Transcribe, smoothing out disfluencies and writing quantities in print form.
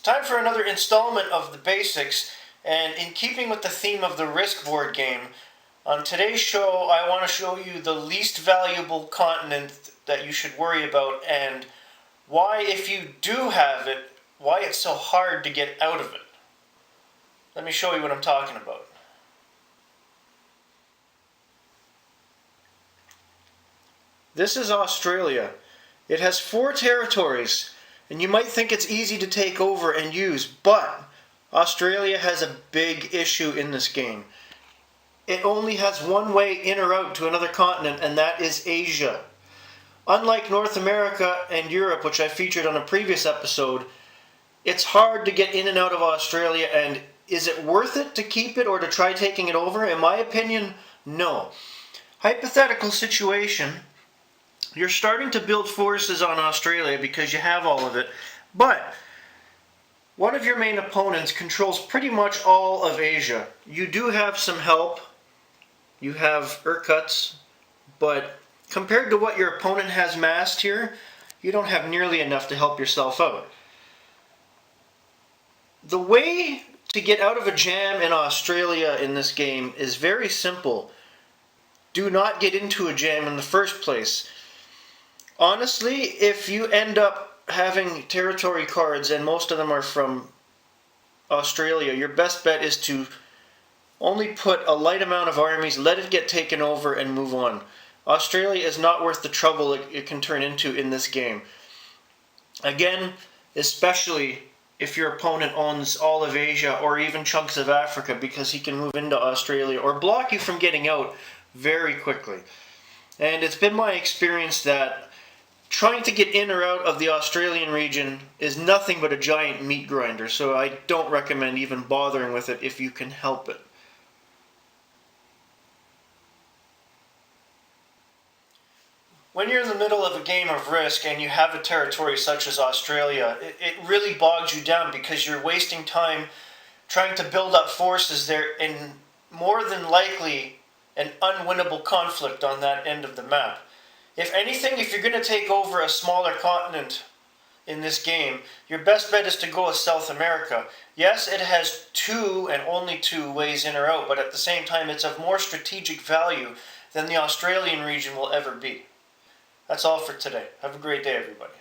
Time for another installment of the basics, and in keeping with the theme of the Risk board game, on today's show I want to show you the least valuable continent that you should worry about and why, if you do have it, why it's so hard to get out of it. Let me show you what I'm talking about. This is Australia. It has 4 territories, and you might think it's easy to take over and use, but Australia has a big issue in this game. It only has one way in or out to another continent, and that is Asia. Unlike North America and Europe, which I featured on a previous episode, it's hard to get in and out of Australia, and is it worth it to keep it or to try taking it over? In my opinion, no. Hypothetical situation. You're starting to build forces on Australia because you have all of it, but one of your main opponents controls pretty much all of Asia. You do have some help. You have Irkuts, but compared to what your opponent has massed here, you don't have nearly enough to help yourself out. The way to get out of a jam in Australia in this game is very simple. Do not get into a jam in the first place. Honestly, if you end up having territory cards, and most of them are from Australia, your best bet is to only put a light amount of armies, let it get taken over, and move on. Australia is not worth the trouble it can turn into in this game. Again, especially if your opponent owns all of Asia or even chunks of Africa, because he can move into Australia or block you from getting out very quickly. And it's been my experience that trying to get in or out of the Australian region is nothing but a giant meat grinder, so I don't recommend even bothering with it if you can help it. When you're in the middle of a game of Risk and you have a territory such as Australia, it really bogs you down because you're wasting time trying to build up forces there in more than likely an unwinnable conflict on that end of the map. If anything, if you're going to take over a smaller continent in this game, your best bet is to go with South America. Yes, it has 2 and only 2 ways in or out, but at the same time it's of more strategic value than the Australian region will ever be. That's all for today. Have a great day, everybody.